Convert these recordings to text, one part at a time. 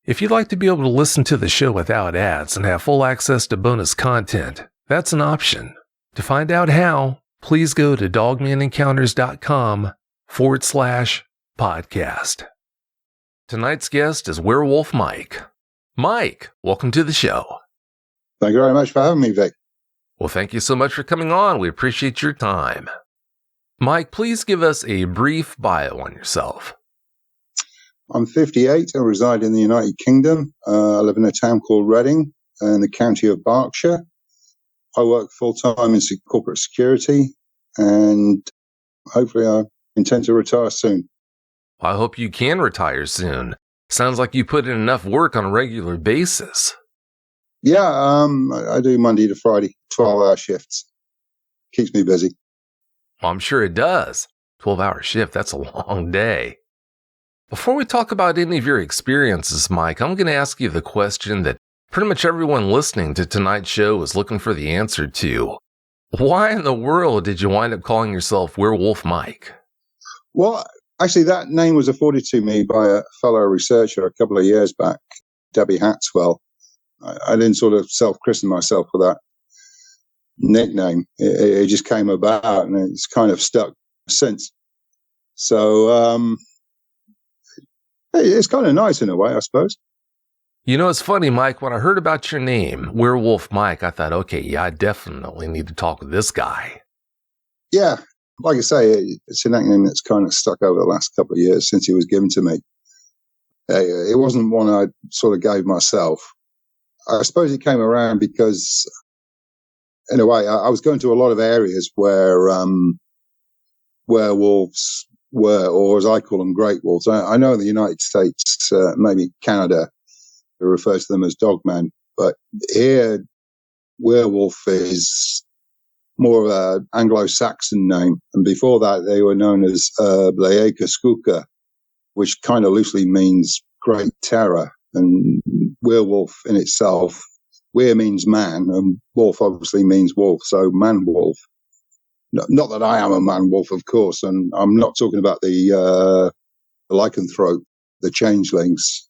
If you'd like to be able to listen to the show without ads and have full access to bonus content, that's an option. To find out how, please go to dogmanencounters.com/podcast. Tonight's guest is Werewolf Mike. Mike, welcome to the show. Thank you very much for having me, Vic. Well, thank you so much for coming on. We appreciate your time. Mike, please give us a brief bio on yourself. I'm 58. I reside in the United Kingdom. I live in a town called Reading in the county of Berkshire. I work full-time in corporate security, and hopefully I intend to retire soon. I hope you can retire soon. Sounds like you put in enough work on a regular basis. Yeah, I do Monday to Friday, 12-hour shifts. Keeps me busy. Well, I'm sure it does. 12-hour shift, that's a long day. Before we talk about any of your experiences, Mike, I'm going to ask you the question that pretty much everyone listening to tonight's show is looking for the answer to. Why in the world did you wind up calling yourself Werewolf Mike? Well, actually, that name was afforded to me by a fellow researcher a couple of years back, Debbie Hatswell. I didn't sort of self-christen myself with that nickname. It just came about, and it's kind of stuck since. So it's kind of nice in a way, I suppose. You know, it's funny, Mike, when I heard about your name, Werewolf Mike, I thought, okay, yeah, I definitely need to talk with this guy. Yeah, like I say, it's a nickname that's kind of stuck over the last couple of years since it was given to me. It wasn't one I sort of gave myself. I suppose it came around because, in a way, I was going to a lot of areas where werewolves were, or as I call them, great wolves. I know in the United States, maybe Canada, they refer to them as Dogmen, but here, werewolf is more of an Anglo-Saxon name, and before that, they were known as Blaeka Skuka, which kind of loosely means great terror. And werewolf in itself, wer means man, and wolf obviously means wolf, so man-wolf. Not that I am a man-wolf, of course, and I'm not talking about the lycanthrope, the changelings,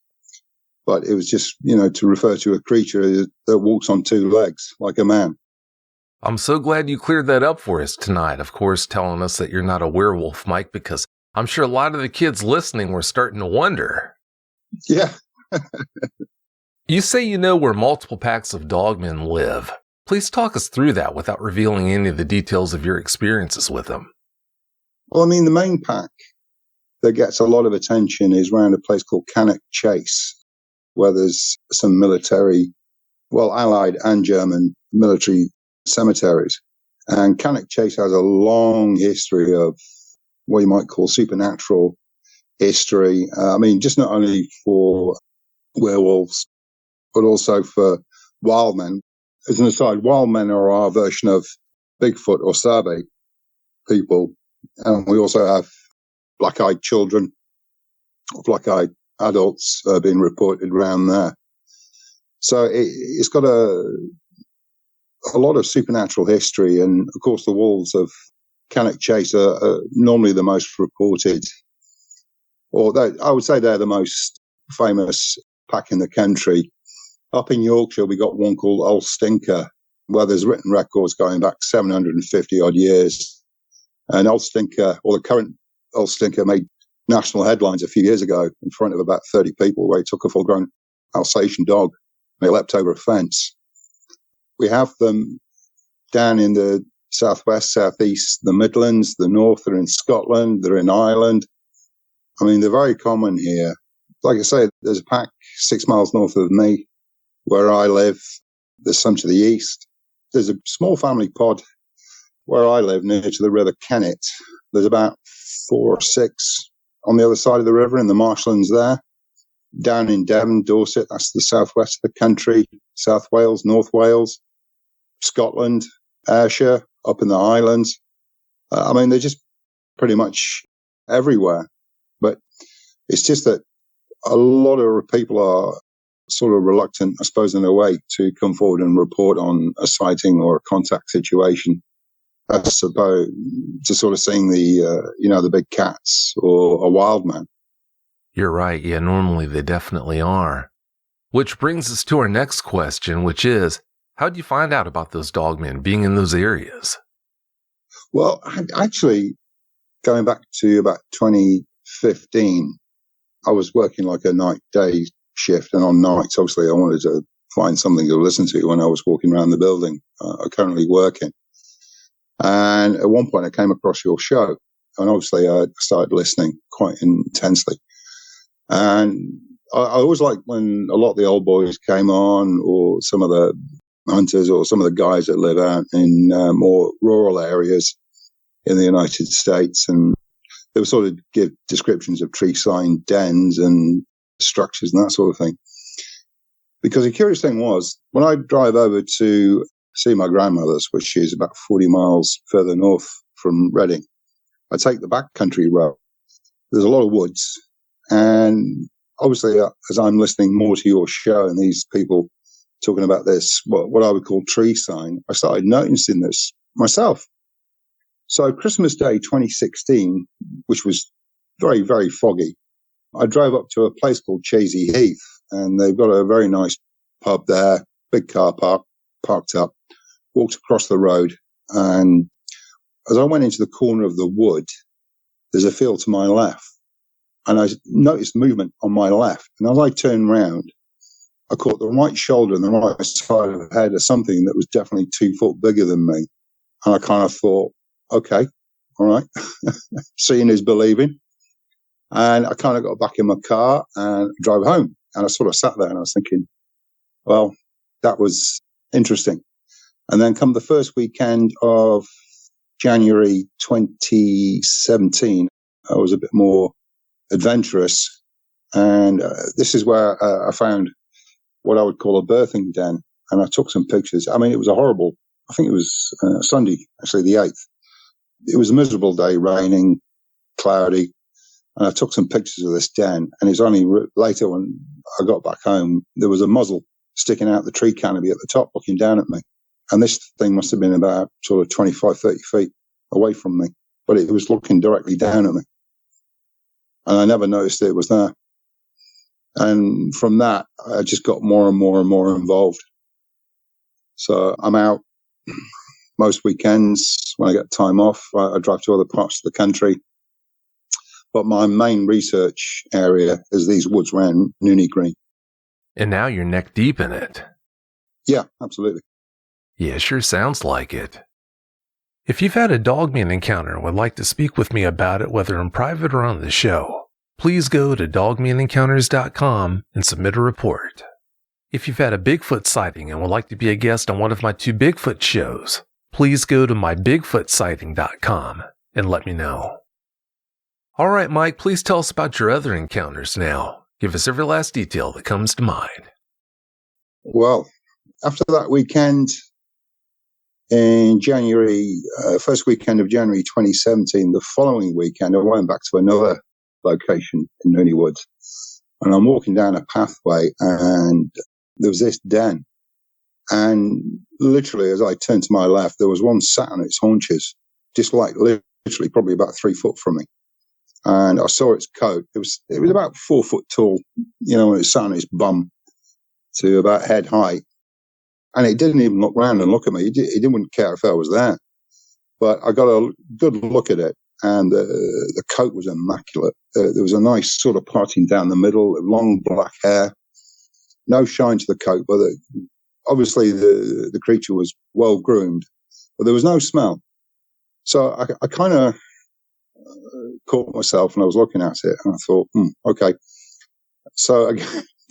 but it was just, to refer to a creature that walks on two legs, like a man. I'm so glad you cleared that up for us tonight, of course, telling us that you're not a werewolf, Mike, because I'm sure a lot of the kids listening were starting to wonder. Yeah. You say you know where multiple packs of dogmen live. Please talk us through that without revealing any of the details of your experiences with them. Well, I mean, the main pack that gets a lot of attention is around a place called Cannock Chase, where there's some military, Allied and German military cemeteries. And Cannock Chase has a long history of what you might call supernatural history. Just not only for werewolves, but also for wild men. As an aside, wild men are our version of Bigfoot or Sabe people. And we also have black-eyed children, black-eyed adults being reported around there. So it's got a lot of supernatural history. And, of course, the wolves of Cannock Chase are normally the most reported, I would say they're the most famous pack in the country. Up in Yorkshire, we got one called Old Stinker, where there's written records going back 750 odd years. And Old Stinker, or the current Old Stinker, made national headlines a few years ago in front of about 30 people, where he took a full-grown Alsatian dog and he leapt over a fence. We have them down in the southwest, southeast, the Midlands, the north. They're in Scotland, they're in Ireland. They're very common here. Like I say, there's a pack 6 miles north of me where I live. There's some to the east. There's a small family pod where I live near to the River Kennet. There's about 4 or 6 on the other side of the river in the marshlands there. Down in Devon, Dorset, that's the southwest of the country. South Wales, North Wales, Scotland, Ayrshire, up in the Highlands. They're just pretty much everywhere. But it's just that a lot of people are sort of reluctant, I suppose, in a way, to come forward and report on a sighting or a contact situation, as opposed to sort of seeing the big cats or a wild man. You're right. Yeah, normally they definitely are. Which brings us to our next question, which is, how did you find out about those dogmen being in those areas? Well, actually, going back to about 2015, I was working like a night-day shift, and on nights, obviously, I wanted to find something to listen to when I was walking around the building I currently work in. And at one point, I came across your show, and obviously, I started listening quite intensely. And I always liked when a lot of the old boys came on, or some of the hunters, or some of the guys that live out in more rural areas in the United States, and they would sort of give descriptions of tree sign dens and structures and that sort of thing. Because the curious thing was, when I drive over to see my grandmother's, which is about 40 miles further north from Reading, I take the backcountry road. There's a lot of woods, and obviously, as I'm listening more to your show and these people talking about this, what I would call tree sign, I started noticing this myself. So Christmas Day 2016, which was very, very foggy, I drove up to a place called Chasey Heath, and they've got a very nice pub there, big car park, parked up, walked across the road, and as I went into the corner of the wood, there's a field to my left, and I noticed movement on my left, and as I turned round, I caught the right shoulder and the right side of the head of something that was definitely 2 foot bigger than me, and I kind of thought, okay, all right, seeing is believing. And I kind of got back in my car and drove home. And I sort of sat there and I was thinking, well, that was interesting. And then come the first weekend of January 2017, I was a bit more adventurous. And this is where I found what I would call a birthing den. And I took some pictures. I mean, it was a horrible, I think it was Sunday, actually the 8th. It was a miserable day, raining, cloudy. And I took some pictures of this den, and it's only later when I got back home, there was a muzzle sticking out the tree canopy at the top looking down at me. And this thing must have been about sort of 25, 30 feet away from me, but it was looking directly down at me. And I never noticed it was there. And from that, I just got more and more and more involved. So I'm out most weekends when I get time off. I drive to other parts of the country. But my main research area is these woods around Nuney Green. And now you're neck deep in it. Yeah, absolutely. Yeah, sure sounds like it. If you've had a dogman encounter and would like to speak with me about it, whether in private or on the show, please go to dogmenencounters.com and submit a report. If you've had a Bigfoot sighting and would like to be a guest on one of my 2 Bigfoot shows, please go to mybigfootsighting.com and let me know. All right, Mike, please tell us about your other encounters now. Give us every last detail that comes to mind. Well, after that weekend in January, first weekend of January 2017, the following weekend, I went back to another location in Nuney Woods. And I'm walking down a pathway, and there was this den. And literally, as I turned to my left, there was one sat on its haunches, just like literally probably about 3 foot from me. And I saw its coat. It was about 4 foot tall, and it sat on its bum to about head height. And it didn't even look round and look at me. It didn't care if I was there. But I got a good look at it, and the coat was immaculate. There was a nice sort of parting down the middle, long black hair, no shine to the coat, but obviously the creature was well groomed, but there was no smell. So I kind of caught myself, and I was looking at it, and I thought, okay. So I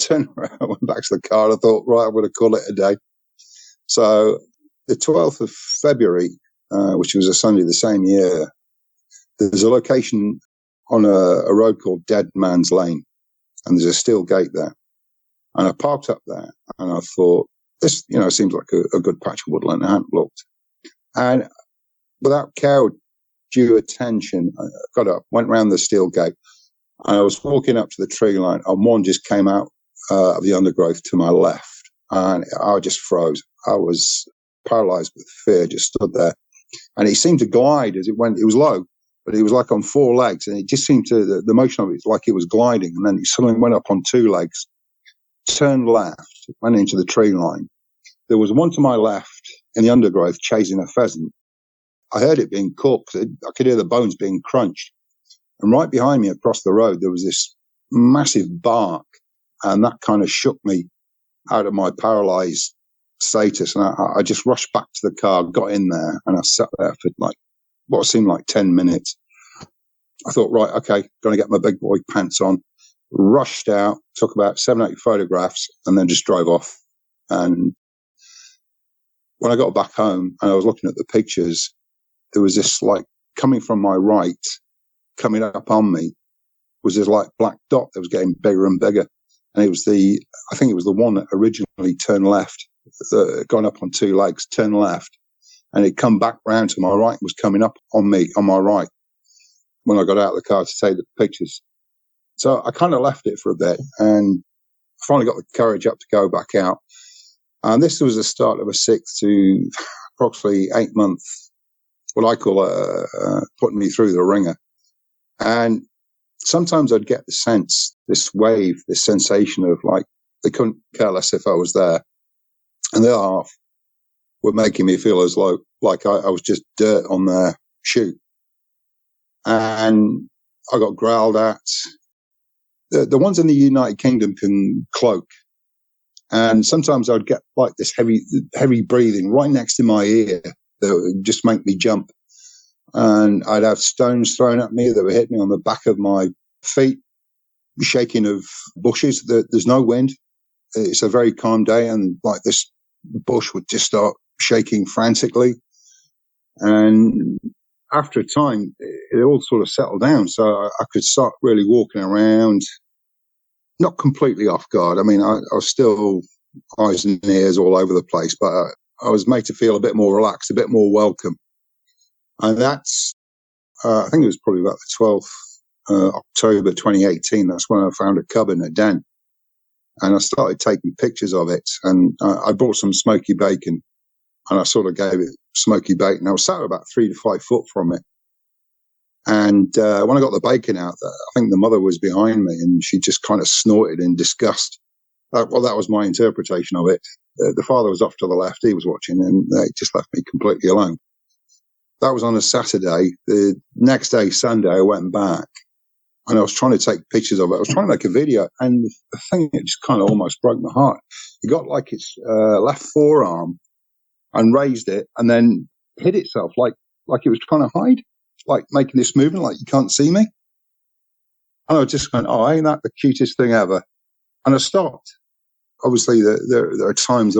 turned around, I went back to the car, and I thought, right, I'm going to call it a day. So the 12th of February, which was a Sunday the same year, there's a location on a road called Dead Man's Lane, and there's a steel gate there. And I parked up there, and I thought, this, seems like a good patch of woodland. I hadn't looked. And without due attention, I got up, went round the steel gate, and I was walking up to the tree line, and one just came out of the undergrowth to my left, and I just froze. I was paralyzed with fear, just stood there. And it seemed to glide as it went. It was low, but it was like on 4 legs, and it just seemed to, the motion of it was like it was gliding, and then it suddenly went up on 2 legs, turned left, went into the tree line. There was one to my left in the undergrowth chasing a pheasant. I heard it being caught. I could hear the bones being crunched. And right behind me across the road, there was this massive bark. And that kind of shook me out of my paralyzed status. And I just rushed back to the car, got in there, and I sat there for like what seemed like 10 minutes. I thought, right, okay, going to get my big boy pants on. Rushed out, took about 7, 8 photographs, and then just drove off. And when I got back home and I was looking at the pictures, there was this like coming from my right, coming up on me, was this like black dot that was getting bigger and bigger. And it was I think it was the one that originally turned left, gone up on 2 legs, turned left, and it come back round to my right, was coming up on me, on my right, when I got out of the car to take the pictures. So I kind of left it for a bit and finally got the courage up to go back out. And this was the start of a 6 to approximately 8 month, what I call putting me through the ringer. And sometimes I'd get the sense, this wave, this sensation of like, they couldn't care less if I was there. And the other half were making me feel as though, like I was just dirt on their shoe. And I got growled at. The ones in the United Kingdom can cloak. And sometimes I'd get like this heavy breathing right next to my ear that would just make me jump. And I'd have stones thrown at me that would hit me on the back of my feet, shaking of bushes. There's no wind. It's a very calm day, and like this bush would just start shaking frantically. And after a time, it all sort of settled down. So I could start really walking around, not completely off guard. I mean, I was still eyes and ears all over the place, but I was made to feel a bit more relaxed, a bit more welcome. And that's, I think it was probably about the 12th October 2018. That's when I found a cub in a den. And I started taking pictures of it. And I brought some smoky bacon, and I sort of gave it smoky bacon. I was sat about 3 to 5 foot from it. And when I got the bacon out there, I think the mother was behind me, and she just kind of snorted in disgust. Well, that was my interpretation of it. The father was off to the left. He was watching, and they just left me completely alone. That was on a Saturday. The next day, Sunday, I went back, and I was trying to take pictures of it. I was trying to make a video, and the thing, it just kind of almost broke my heart. It got like its left forearm and raised it, and then hid itself like it was trying to hide, like making this movement like you can't see me. And I just went, oh, ain't that the cutest thing ever? And I stopped. Obviously, there are times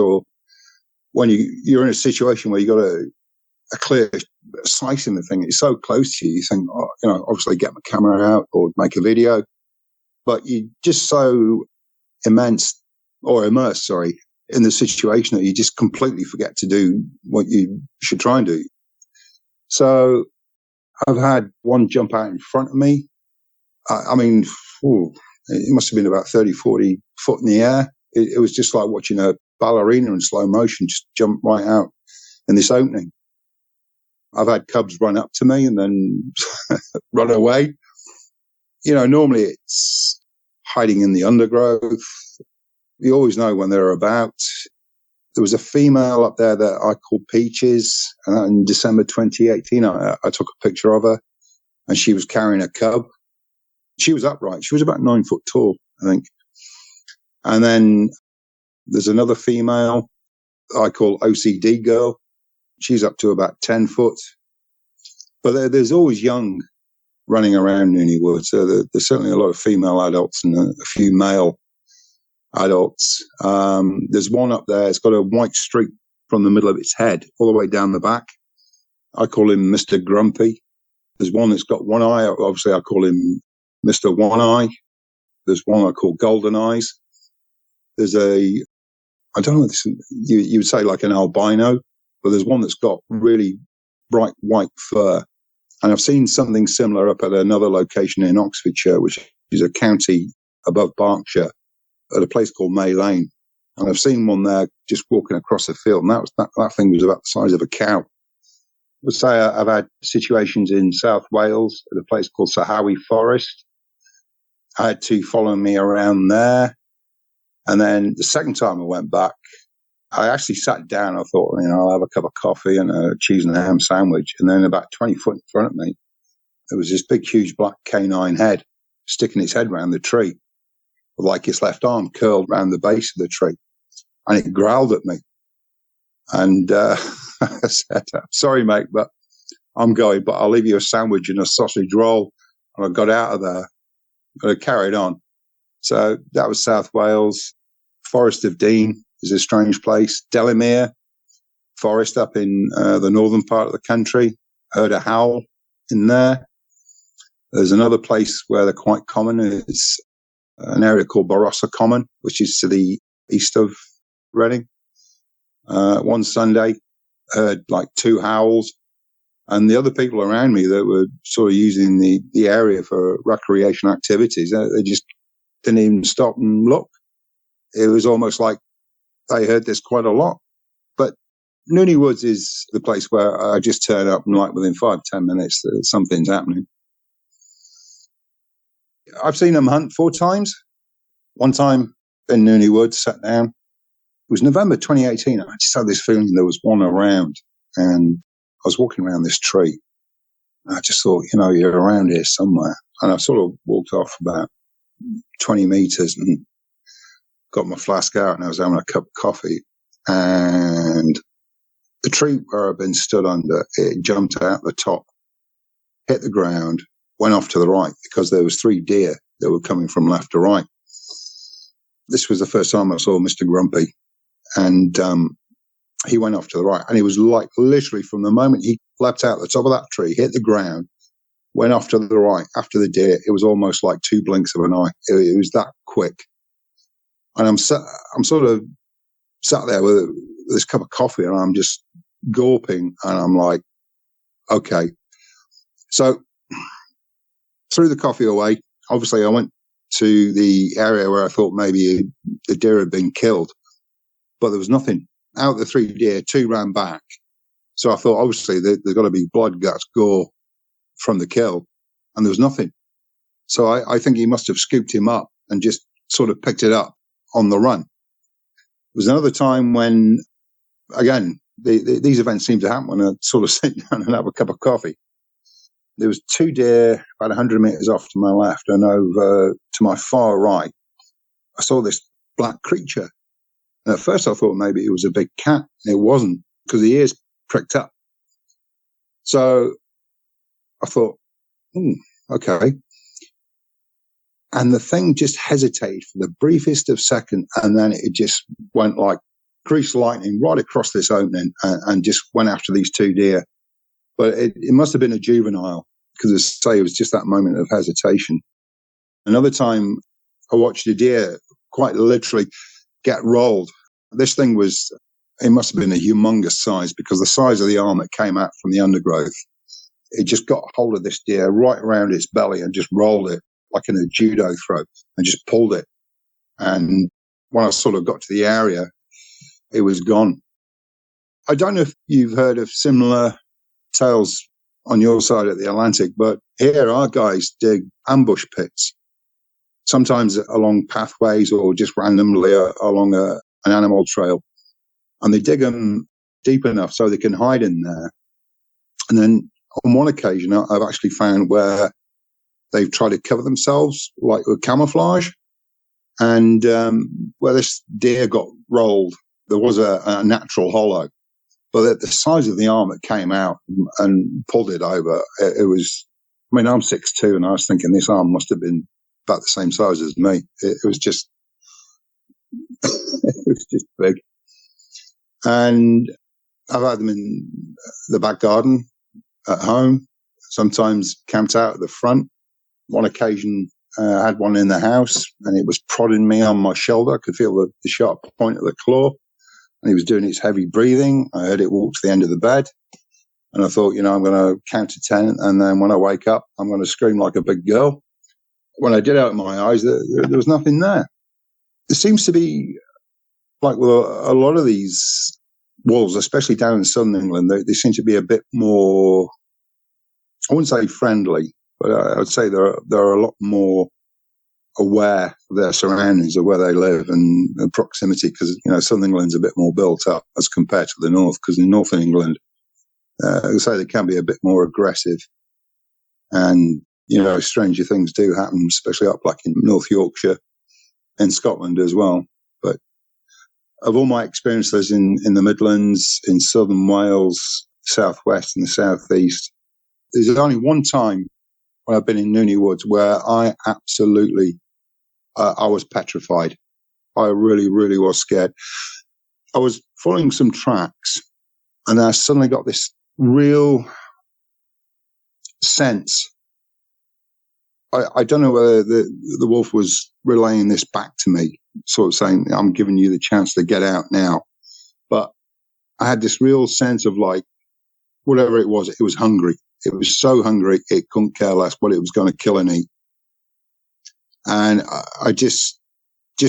when you're in a situation where you got a clear sight in the thing. It's so close to you. You think, oh, obviously get my camera out or make a video. But you're just so immersed, in the situation that you just completely forget to do what you should try and do. So I've had one jump out in front of me. I mean, it must have been about 30, 40 foot in the air. It was just like watching a ballerina in slow motion just jump right out in this opening. I've had cubs run up to me and then run away. Normally it's hiding in the undergrowth. You always know when they're about. There was a female up there that I called Peaches, and in December 2018, I took a picture of her, and she was carrying a cub. She was upright. She was about 9 foot tall, I think. And then there's another female I call OCD girl. She's up to about 10 foot. But there's always young running around Nuney Woods. So there's certainly a lot of female adults and a few male adults. There's one up there. It's got a white streak from the middle of its head all the way down the back. I call him Mr. Grumpy. There's one that's got one eye. Obviously, I call him Mr. One Eye. There's one I call Golden Eyes. There's I don't know, you would say like an albino, but there's one that's got really bright white fur. And I've seen something similar up at another location in Oxfordshire, which is a county above Berkshire, at a place called May Lane. And I've seen one there just walking across the field, and that thing was about the size of a cow. I would say I've had situations in South Wales at a place called Sahawi Forest. I had two following me around there. And then the second time I went back, I actually sat down. I thought, I'll have a cup of coffee and a cheese and a ham sandwich. And then about 20 foot in front of me, there was this big, huge black canine head sticking its head around the tree, with like its left arm curled around the base of the tree. And it growled at me. And I said, sorry, mate, but I'm going, but I'll leave you a sandwich and a sausage roll. And I got out of there, but I carried on. So that was South Wales. Forest of Dean is a strange place. Delamere Forest up in the northern part of the country. Heard a howl in there. There's another place where they're quite common. It's an area called Barossa Common, which is to the east of Reading. One Sunday, heard like 2 howls. And the other people around me that were sort of using the area for recreation activities, they just didn't even stop and look. It was almost like they heard this quite a lot. But Nuney Woods is the place where I just turn up and like within 5-10 minutes, something's happening. I've seen them hunt 4 times. One time in Nuney Woods, sat down. It was November 2018. I just had this feeling there was one around. And I was walking around this tree. I just thought, you're around here somewhere. And I sort of walked off about 20 meters and got my flask out and I was having a cup of coffee. And the tree where I've been stood under, it jumped out the top, hit the ground, went off to the right because there was 3 deer that were coming from left to right. This was the first time I saw Mr. Grumpy. And he went off to the right. And he was like literally from the moment he leapt out the top of that tree, hit the ground, went off to the right after the deer. It was almost like 2 blinks of an eye. It was that quick. And I'm sort of sat there with this cup of coffee and I'm just gawping and I'm like, okay. So threw the coffee away. Obviously I went to the area where I thought maybe the deer had been killed, but there was nothing. Out of the 3 deer, 2 ran back. So I thought, obviously, there's got to be blood, guts, gore from the kill, and there was nothing. So I think he must have scooped him up and just sort of picked it up on the run. There was another time when, again, these events seem to happen when I sort of sit down and have a cup of coffee. There was 2 deer about 100 meters off to my left, and over to my far right, I saw this black creature. And at first I thought maybe it was a big cat. It wasn't, because the ears pricked up. So I thought, okay. And the thing just hesitated for the briefest of second, and then it just went like greased lightning right across this opening and just went after these 2 deer. But it must have been a juvenile, because as I say, it was just that moment of hesitation. Another time I watched a deer quite literally get rolled. This thing it must have been a humongous size, because the size of the arm that came out from the undergrowth, it just got hold of this deer right around its belly and just rolled it like in a judo throw and just pulled it. And when I sort of got to the area, it was gone. I don't know if you've heard of similar tales on your side of the Atlantic, but here our guys dig ambush pits, sometimes along pathways or just randomly along an animal trail. And they dig them deep enough so they can hide in there. And then on one occasion, I've actually found where they've tried to cover themselves, like with camouflage. And where this deer got rolled, there was a natural hollow. But at the size of the arm that came out and pulled it over, it was, I'm 6'2", and I was thinking this arm must have been about the same size as me. It was just, it was just big. And I've had them in the back garden at home, sometimes camped out at the front. One occasion, I had one in the house and it was prodding me on my shoulder. I could feel the sharp point of the claw, and he was doing its heavy breathing. I heard it walk to the end of the bed, and I thought, I'm going to count to 10. And then when I wake up, I'm going to scream like a big girl. When I did open my eyes, there was nothing there. There seems to be, like with a lot of these wolves, especially down in southern England, they seem to be a bit more, I wouldn't say friendly, but I would say there are a lot more aware of their surroundings, of where they live and the proximity, because, Southern England's a bit more built up as compared to the north, because in Northern England, I say they can be a bit more aggressive. And, stranger things do happen, especially up like in North Yorkshire and Scotland as well. But of all my experiences in the Midlands, in Southern Wales, Southwest and the Southeast, there's only one time when I've been in Nuney Woods where I absolutely, I was petrified. I really, really was scared. I was following some tracks and I suddenly got this real sense. I don't know whether the wolf was relaying this back to me, sort of saying, I'm giving you the chance to get out now. But I had this real sense of like, whatever it was hungry. It was so hungry, it couldn't care less what it was going to kill and eat. And I just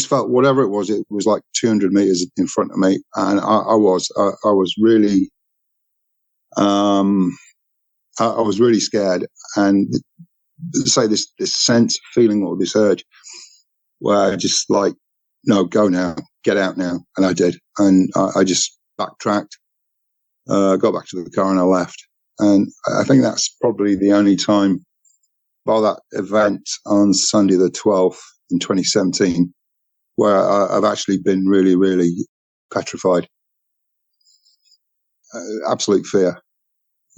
felt whatever it was like 200 meters in front of me. And I was really, I was really scared. And say this sense, feeling, or this urge where I just like, no, go now, get out now. And I did. And I just backtracked, got back to the car and I left. And I think that's probably the only time, by that event on Sunday the 12th in 2017, where I've actually been really, really petrified. Absolute fear.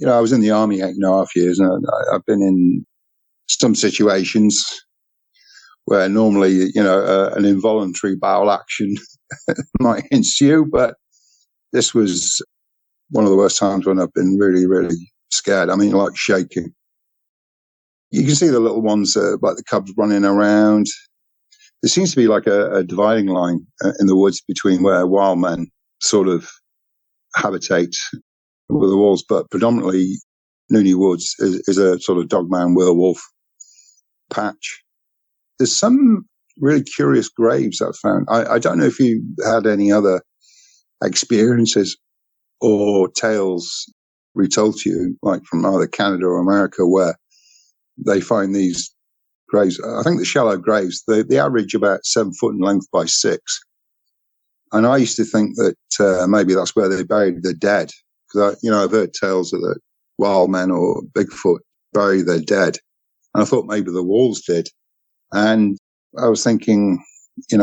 I was in the army 8.5 years, and I've been in some situations where normally, an involuntary bowel action might ensue, but this was one of the worst times when I've been really, really scared. I mean, like shaking. You can see the little ones, like the cubs running around. There seems to be like a dividing line in the woods between where wild men sort of habitate with the wolves, but predominantly Nuney Woods is a sort of Dogman werewolf patch. There's some really curious graves I've found. I don't know if you had any other experiences or tales retold to you, like from either Canada or America, where they find these graves. I think the shallow graves, they average about 7 foot in length by 6. And I used to think that maybe that's where they buried the dead. Because, I've heard tales of that wild men or Bigfoot bury their dead. And I thought maybe the wolves did. And I was thinking,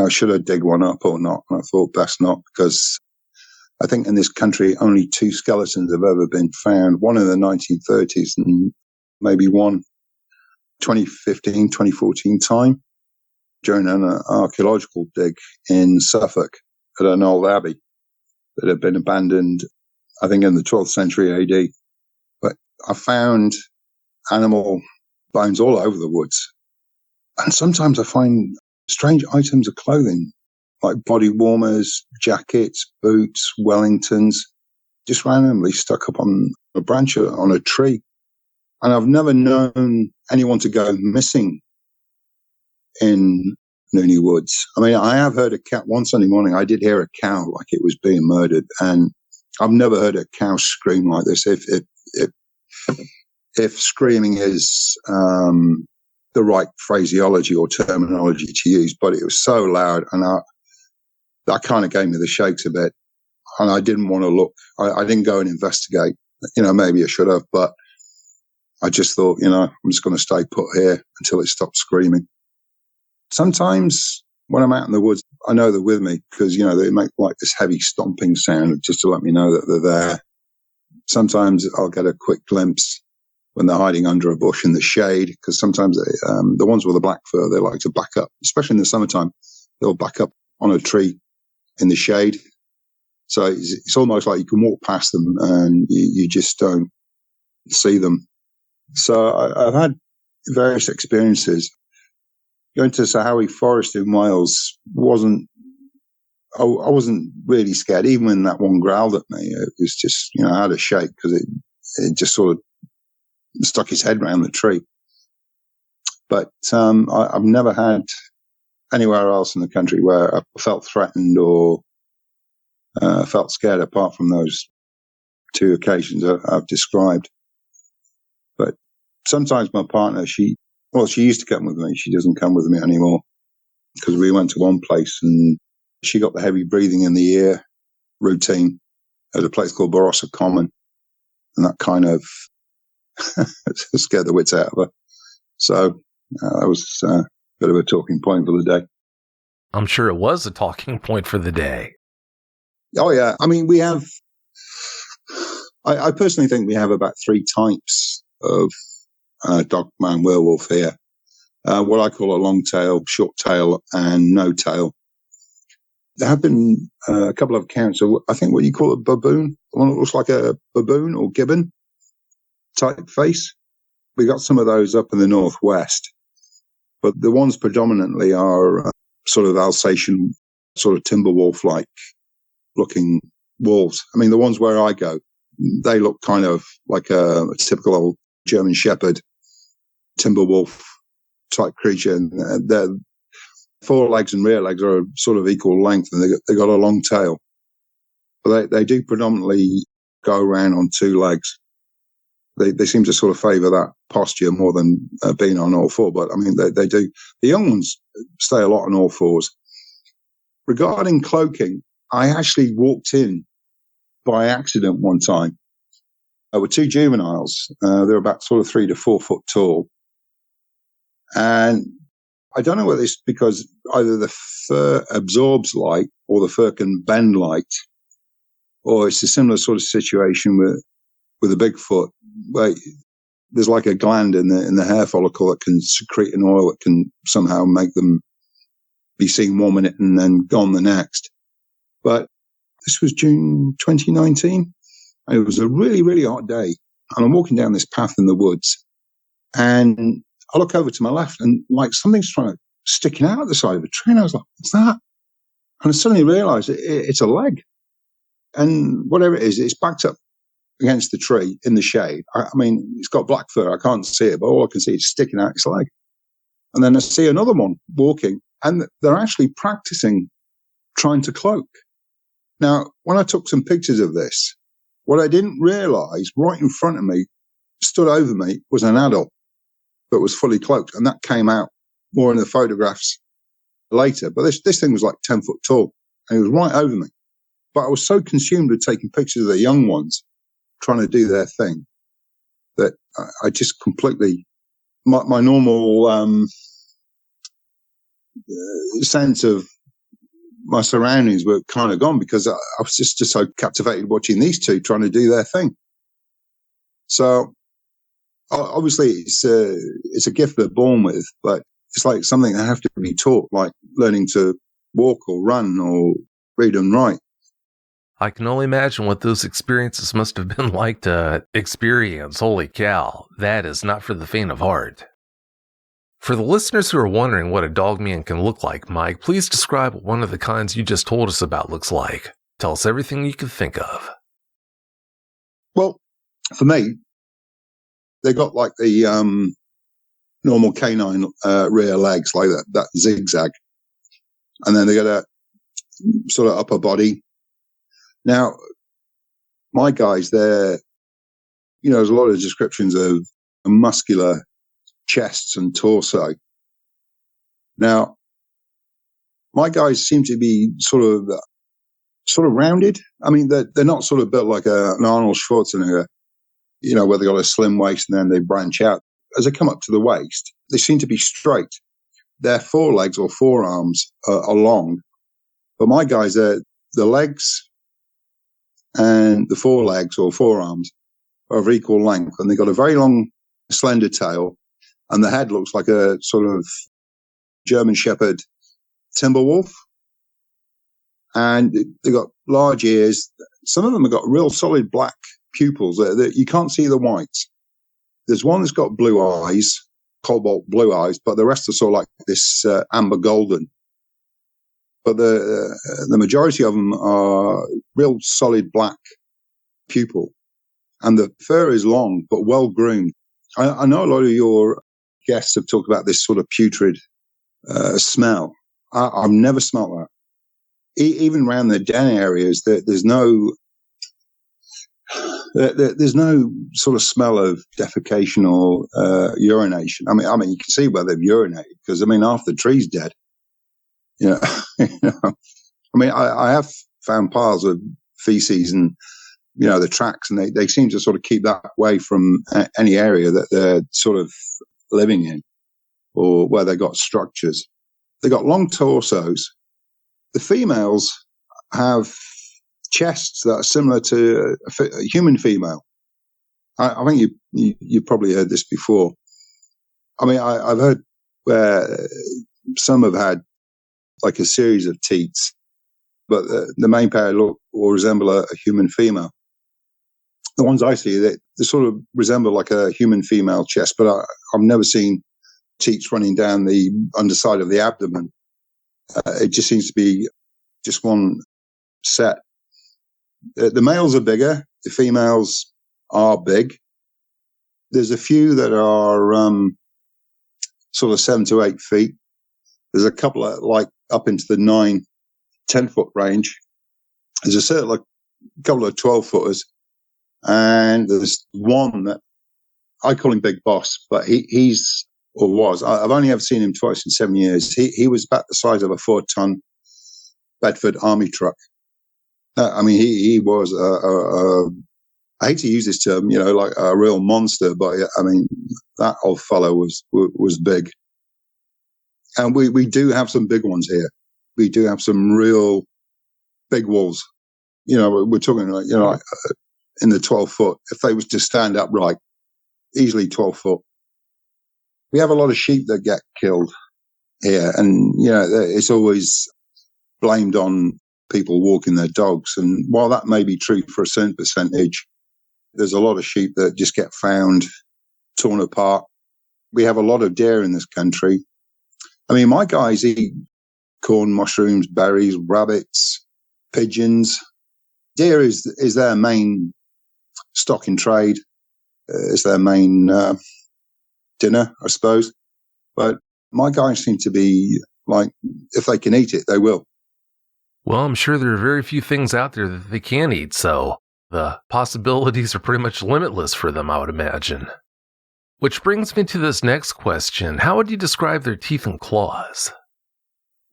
should I dig one up or not? And I thought best not, because I think in this country, only 2 skeletons have ever been found. One in the 1930s and maybe one 2015, 2014 time during an archaeological dig in Suffolk at an old abbey that had been abandoned, I think, in the 12th century AD. But I found animal bones all over the woods. And sometimes I find strange items of clothing, like body warmers, jackets, boots, Wellingtons, just randomly stuck up on a branch on a tree. And I've never known anyone to go missing in Nuney Woods. I mean, I have heard a cat one Sunday morning. I did hear a cow like it was being murdered, and I've never heard a cow scream like this. If screaming is the right phraseology or terminology to use, but it was so loud, and that kind of gave me the shakes a bit, and I didn't want to look. I didn't go and investigate. Maybe I should have, but I just thought, I'm just going to stay put here until it stops screaming. Sometimes when I'm out in the woods, I know they're with me because, they make like this heavy stomping sound just to let me know that they're there. Sometimes I'll get a quick glimpse when they're hiding under a bush in the shade, because sometimes the ones with the black fur, they like to back up, especially in the summertime. They'll back up on a tree in the shade. So it's almost like you can walk past them and you just don't see them. So I've had various experiences. Going to Sahawi Forest in Wales I wasn't really scared, even when that one growled at me. It was just, I had a shake because it just sort of stuck his head around the tree. But I've never had anywhere else in the country where I felt threatened or felt scared, apart from those 2 occasions I've described. But sometimes my partner, she used to come with me. She doesn't come with me anymore. because we went to one place and she got the heavy breathing in the ear routine at a place called Barossa Common, and that kind of scared the wits out of her. So that was a bit of a talking point for the day. I'm sure it was a talking point for the day. Oh, yeah. I mean, we have, I personally think we have about 3 types of Dogman werewolf here. What I call a long tail, short tail, and no tail. There have been a couple of accounts of, I think, what you call a baboon, one that looks like a baboon or gibbon type face. We got some of those up in the northwest, but the ones predominantly are sort of Alsatian, sort of timber wolf-like looking wolves. I mean, the ones where I go, they look kind of like a typical old German Shepherd, timber wolf type creature. And their forelegs and rear legs are sort of equal length, and they got a long tail. But they do predominantly go around on 2 legs. They seem to sort of favour that posture more than being on all 4. But I mean, they do. The young ones stay a lot on all 4s. Regarding cloaking, I actually walked in by accident one time. There were 2 juveniles. They're about sort of 3 to 4 foot tall. And I don't know whether it's because either the fur absorbs light or the fur can bend light, or it's a similar sort of situation with a Bigfoot, where there's like a gland in the hair follicle that can secrete an oil that can somehow make them be seen one minute and then gone the next. But this was June 2019. And it was a really, really hot day. And I'm walking down this path in the woods, and I look over to my left, and like something's sticking out at the side of a tree. And I was like, what's that? And I suddenly realized it's a leg. And whatever it is, it's backed up against the tree in the shade. I mean, it's got black fur. I can't see it, but all I can see is sticking out its leg. And then I see another one walking, and they're actually practicing trying to cloak. Now, when I took some pictures of this, what I didn't realize, right in front of me, stood over me, was an adult that was fully cloaked. And that came out more in the photographs later. But this thing was like 10 foot tall, and it was right over me. But I was so consumed with taking pictures of the young ones trying to do their thing that I just completely, my normal sense of my surroundings were kind of gone, because I was just so captivated watching these 2 trying to do their thing. So obviously it's a gift they're born with, but it's like something that have to be taught, like learning to walk or run or read and write. I can only imagine what those experiences must have been like to experience. Holy cow, that is not for the faint of heart. For the listeners who are wondering what a dogman can look like, Mike, please describe what one of the kinds you just told us about looks like. Tell us everything you can think of. Well, for me, they got like the normal canine rear legs, like that zigzag. And then they got a sort of upper body. Now, my guys, there's a lot of descriptions of muscular chests and torso. Now, my guys seem to be sort of rounded. I mean, they're not sort of built like an Arnold Schwarzenegger, where they got a slim waist and then they branch out. As they come up to the waist, they seem to be straight. Their forelegs or forearms are long. But my guys, the legs and the forelegs or forearms are of equal length, and they've got a very long, slender tail, and the head looks like a sort of German Shepherd timber wolf. And they've got large ears. Some of them have got real solid black pupils that you can't see the whites. There's one that's got blue eyes, cobalt blue eyes, but the rest are sort of like this amber golden. But the majority of them are real solid black pupil. And the fur is long, but well groomed. I know a lot of your guests have talked about this sort of putrid smell. I've never smelt that. Even around the den areas, there's no sort of smell of defecation or urination. I mean, you can see where they've urinated, because half the tree's dead. You know, I mean, I have found piles of feces and, the tracks, and they seem to sort of keep that away from any area that they're sort of living in or where they got structures. They got long torsos. The females have chests that are similar to a human female. I think you probably heard this before. I mean, I've heard where some have had like a series of teats, but the main pair look or resemble a human female. The ones I see, they sort of resemble like a human female chest, but I've never seen teats running down the underside of the abdomen. It just seems to be just one set. The males are bigger. The females are big. There's a few that are sort of 7 to 8 feet. There's a couple of like up into the 9-10 foot range. There's a certain like couple of 12 footers, and there's one that I call him Big Boss, but he's or was. I've only ever seen him twice in 7 years. He was about the size of a 4-ton Bedford Army truck. I mean, he was I hate to use this term, like a real monster, but I mean, that old fellow was big. And we do have some big ones here. We do have some real big wolves. We're talking like, like in the 12 foot. If they was to stand upright, easily 12 foot. We have a lot of sheep that get killed here, and it's always blamed on people walking their dogs. And while that may be true for a certain percentage, there's a lot of sheep that just get found, torn apart. We have a lot of deer in this country. I mean, my guys eat corn, mushrooms, berries, rabbits, pigeons. Deer is their main stock in trade. It's their main dinner, I suppose. But my guys seem to be like, if they can eat it, they will. Well, I'm sure there are very few things out there that they can eat, so the possibilities are pretty much limitless for them, I would imagine. Which brings me to this next question. How would you describe their teeth and claws?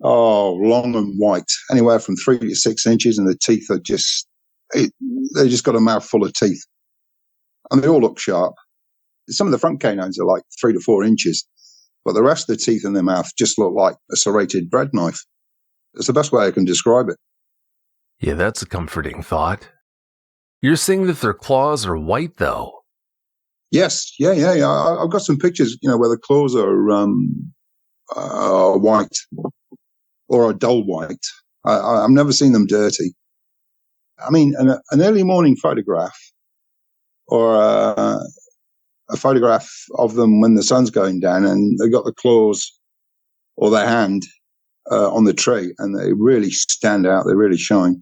Oh, long and white, anywhere from 3 to 6 inches, and the teeth are they just got a mouthful of teeth. And they all look sharp. Some of the front canines are like 3 to 4 inches, but the rest of the teeth in their mouth just look like a serrated bread knife. It's the best way I can describe it. Yeah, that's a comforting thought. You're saying that their claws are white, though? Yes, yeah. I've got some pictures, where the claws are white or a dull white. I've never seen them dirty. I mean, an early morning photograph or a photograph of them when the sun's going down and they got the claws or their hand on the tree, and they really stand out. They really shine.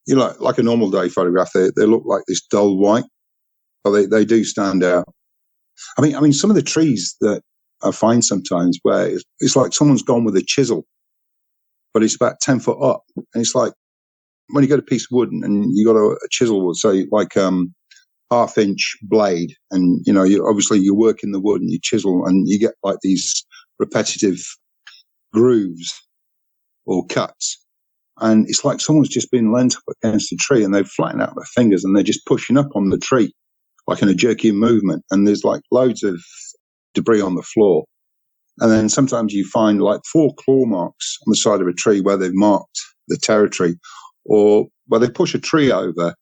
Like a normal day photograph, they look like this dull white, but they do stand out. I mean, some of the trees that I find sometimes where it's like someone's gone with a chisel, but it's about 10 foot up, and it's like when you get a piece of wood and you got a chisel wood, so like half-inch blade, and you work in the wood and you chisel, and you get like these repetitive grooves or cuts, and it's like someone's just been leant up against a tree and they've flattened out their fingers and they're just pushing up on the tree like in a jerky movement, and there's like loads of debris on the floor. And then sometimes you find like 4 claw marks on the side of a tree where they've marked the territory, or where they push a tree over,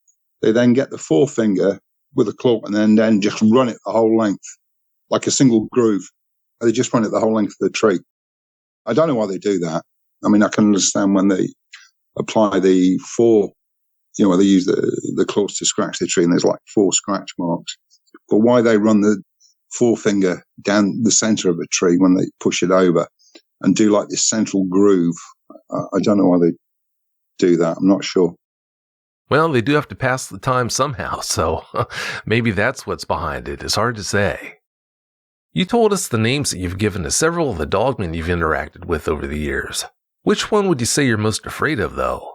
they then get the forefinger with a claw and then just run it the whole length, like a single groove. They just run it the whole length of the tree. I don't know why they do that. I mean, I can understand when they apply the 4, where they use the claws to scratch the tree and there's like 4 scratch marks. But why they run the forefinger down the center of a tree when they push it over and do like this central groove, I don't know why they do that. I'm not sure. Well, they do have to pass the time somehow, so maybe that's what's behind it. It's hard to say. You told us the names that you've given to several of the dogmen you've interacted with over the years. Which one would you say you're most afraid of, though?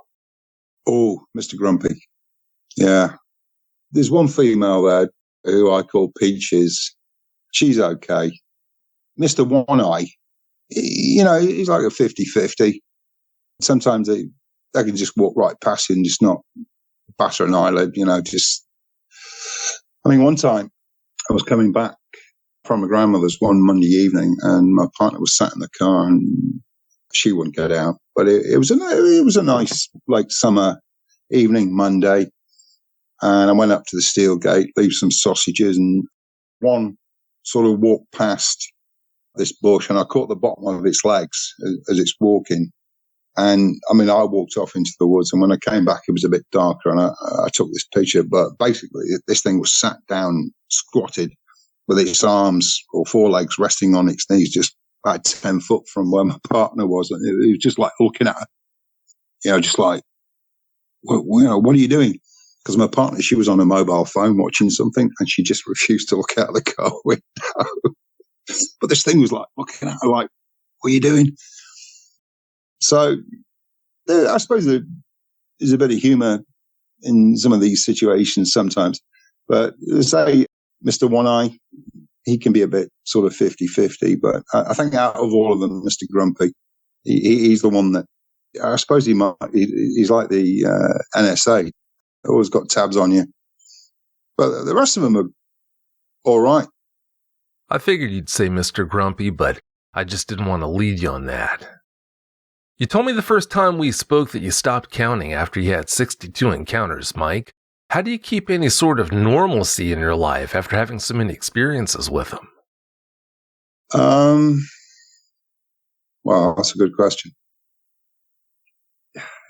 Oh, Mr. Grumpy. Yeah. There's one female there who I call Peaches. She's okay. Mr. One Eye, he's like a 50-50. Sometimes they can just walk right past you and just not batter an eyelid, one time I was coming back from my grandmother's one Monday evening, and my partner was sat in the car, and she wouldn't get out. But it was a nice, summer evening, Monday, and I went up to the steel gate, leave some sausages, and one sort of walked past this bush, and I caught the bottom of its legs as it's walking. And I walked off into the woods, and when I came back, it was a bit darker, and I took this picture. But basically, this thing was sat down, squatted, with its arms or forelegs resting on its knees, just about 10 foot from where my partner was. And it was just like looking at her, just like, what are you doing? Because my partner, she was on a mobile phone watching something, and she just refused to look out the car window. But this thing was like looking at her like, what are you doing? So I suppose there is a bit of humour in some of these situations sometimes. But say Mr. One Eye, he can be a bit sort of 50-50. But I think out of all of them, Mr. Grumpy, he's the one that I suppose he's like the NSA, always got tabs on you. But the rest of them are all right. I figured you'd say Mr. Grumpy, but I just didn't want to lead you on that. You told me the first time we spoke that you stopped counting after you had 62 encounters, Mike. How do you keep any sort of normalcy in your life after having so many experiences with them? Well, that's a good question.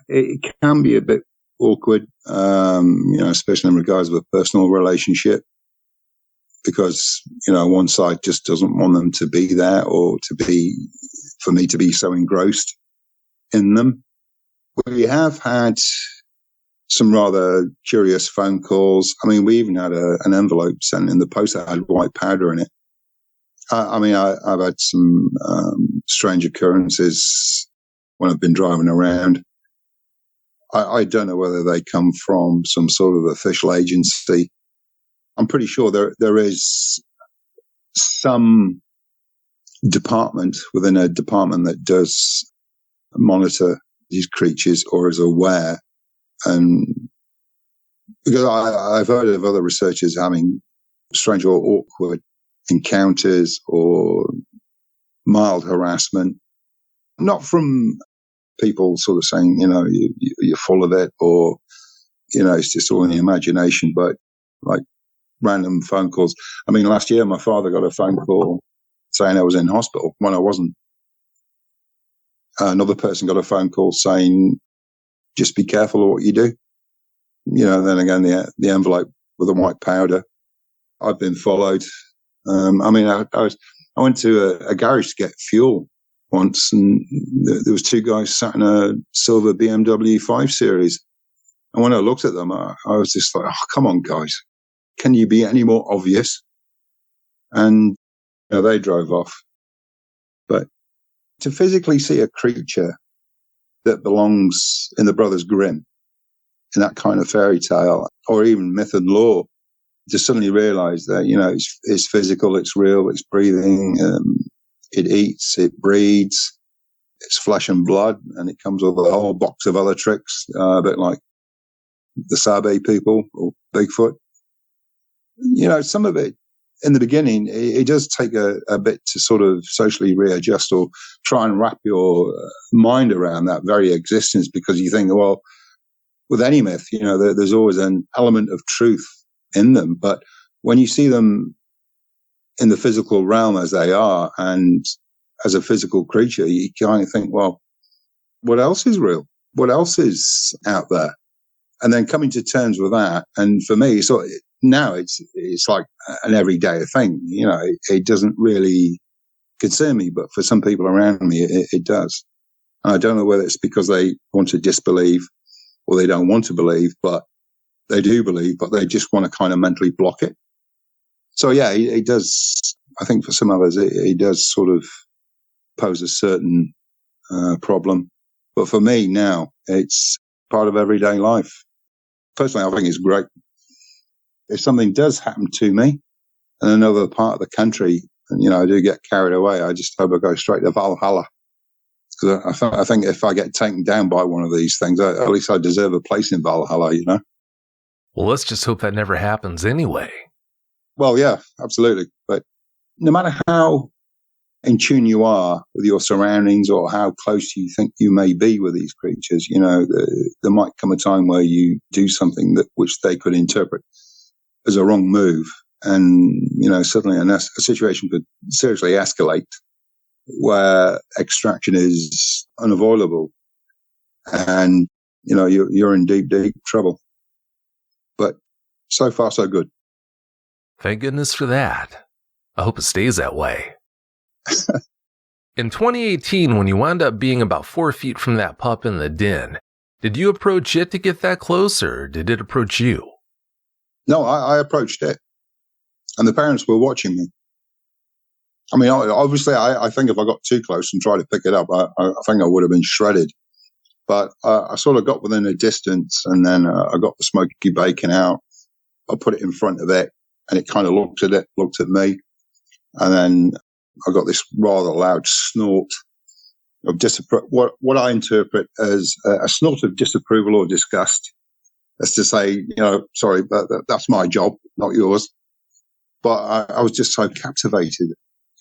It can be a bit awkward, especially in regards to a personal relationship, because, one side just doesn't want them to be there or for me to be so engrossed in them. We have had some rather curious phone calls. We even had an envelope sent in the post that had white powder in it. I've had some strange occurrences when I've been driving around. I don't know whether they come from some sort of official agency. I'm pretty sure there is some department within a department that does monitor these creatures or is aware. And because I've heard of other researchers having strange or awkward encounters or mild harassment, not from people sort of saying, you're full of it, or, it's just all in the imagination, but like random phone calls. Last year, my father got a phone call saying I was in hospital when I wasn't. Another person got a phone call saying, just be careful of what you do. Then again, the envelope with the white powder. I've been followed. I went to a garage to get fuel once, and there was two guys sat in a silver BMW 5 Series. And when I looked at them, I was just like, oh, come on, guys. Can you be any more obvious? And they drove off. But to physically see a creature that belongs in the Brothers Grimm, in that kind of fairy tale, or even myth and lore, to suddenly realize that, it's physical, it's real, it's breathing, it eats, it breeds, it's flesh and blood, and it comes with a whole box of other tricks, a bit like the Sabe people or Bigfoot. Some of it in the beginning, it does take a bit to sort of socially readjust or try and wrap your mind around that very existence, because you think, well, with any myth, there's always an element of truth in them. But when you see them in the physical realm as they are and as a physical creature, you kind of think, well, what else is real? What else is out there? And then coming to terms with that. And for me, so now it's like an everyday thing. It doesn't really concern me, but for some people around me, it does. And I don't know whether it's because they want to disbelieve or they don't want to believe, but they do believe, but they just want to kind of mentally block it. So yeah, it does. I think for some others, it does sort of pose a certain problem. But for me now, it's part of everyday life. Personally, I think it's great. If something does happen to me in another part of the country, and I do get carried away, I just hope I go straight to Valhalla, 'Cause I think if I get taken down by one of these things, at least I deserve a place in Valhalla, you know? Well, let's just hope that never happens anyway. Well, yeah, absolutely. But no matter how in tune you are with your surroundings or how close you think you may be with these creatures, you know, there might come a time where you do something which they could interpret as a wrong move. And, you know, suddenly a situation could seriously escalate where extraction is unavoidable. And, you know, you're in deep, deep trouble. But so far, so good. Thank goodness for that. I hope it stays that way. In 2018, when you wound up being about 4 feet from that pup in the den, did you approach it to get that close, or did it approach you? No, I approached it. And the parents were watching me. I mean, obviously, I think if I got too close and tried to pick it up, I think I would have been shredded. But I sort of got within a distance, and then I got the smoky bacon out. I put it in front of it, and it kind of looked at me. And then I got this rather loud snort of what I interpret as a snort of disapproval or disgust. As to say, you know, sorry, that's my job, not yours. But I was just so captivated.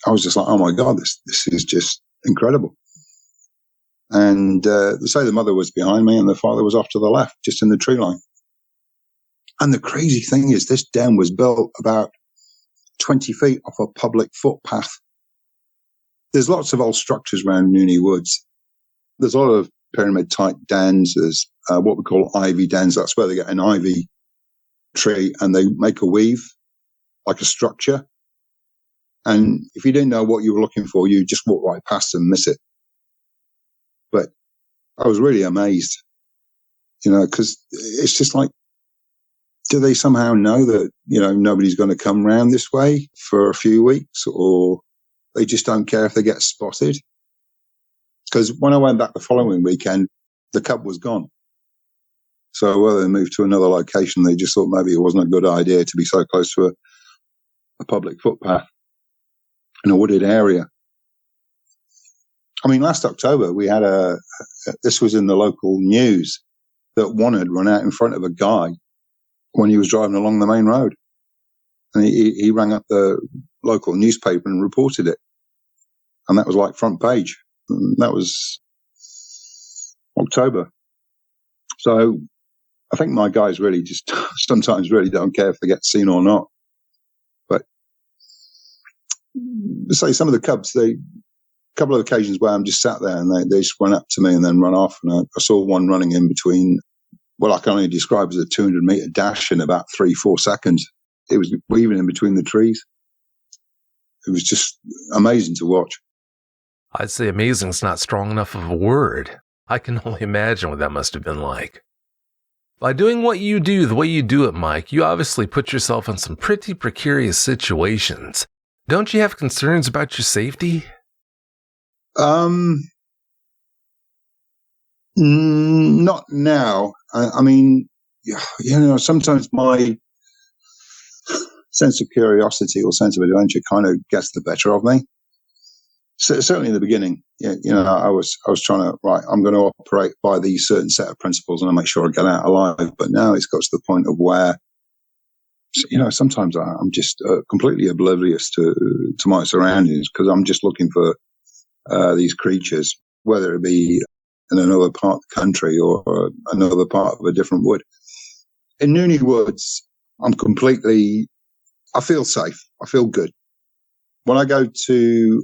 I was just like, oh my God, this is just incredible. And say the mother was behind me and the father was off to the left, just in the tree line. And the crazy thing is, this den was built about 20 feet off a public footpath. There's lots of old structures around Nuney Woods. There's a lot of pyramid-type dens. There's what we call ivy dens. That's where they get an ivy tree and they make a weave, like a structure. And if you didn't know what you were looking for, you just walk right past and miss it. But I was really amazed, you know, because it's just like, do they somehow know that, you know, nobody's going to come round this way for a few weeks, or they just don't care if they get spotted? Because when I went back the following weekend, the cub was gone. So whether they moved to another location, they just thought maybe it wasn't a good idea to be so close to a public footpath in a wooded area. I mean, last October, we had this was in the local news, that one had run out in front of a guy when he was driving along the main road. And he rang up the local newspaper and reported it. And that was like front page. And that was October. So I think my guys really just sometimes really don't care if they get seen or not. But say some of the cubs, a couple of occasions where I'm just sat there and they just run up to me and then run off. And I saw one running in between what I can only describe as a 200-meter dash in about 3-4 seconds. It was weaving in between the trees. It was just amazing to watch. I'd say amazing's not strong enough of a word. I can only imagine what that must have been like. By doing what you do the way you do it, Mike, you obviously put yourself in some pretty precarious situations. Don't you have concerns about your safety? Not now. I mean, you know, sometimes my sense of curiosity or sense of adventure kind of gets the better of me. So, certainly in the beginning, you know, I was trying to, right, I'm going to operate by these certain set of principles and I'll make sure I get out alive. But now it's got to the point of where, you know, sometimes I'm just completely oblivious to my surroundings because I'm just looking for these creatures, whether it be in another part of the country or another part of a different wood. In Nuney Woods, I feel safe. I feel good. When I go to,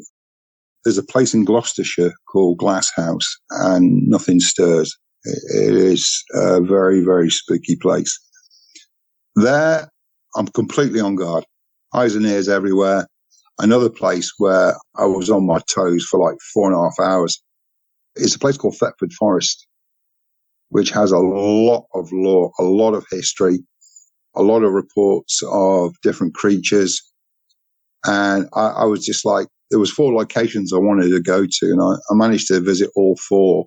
there's a place in Gloucestershire called Glass House and nothing stirs. It is a very, very spooky place. There, I'm completely on guard. Eyes and ears everywhere. Another place where I was on my toes for like 4.5 hours is a place called Thetford Forest, which has a lot of lore, a lot of history, a lot of reports of different creatures. And I was just like, there was 4 locations I wanted to go to, and I managed to visit all 4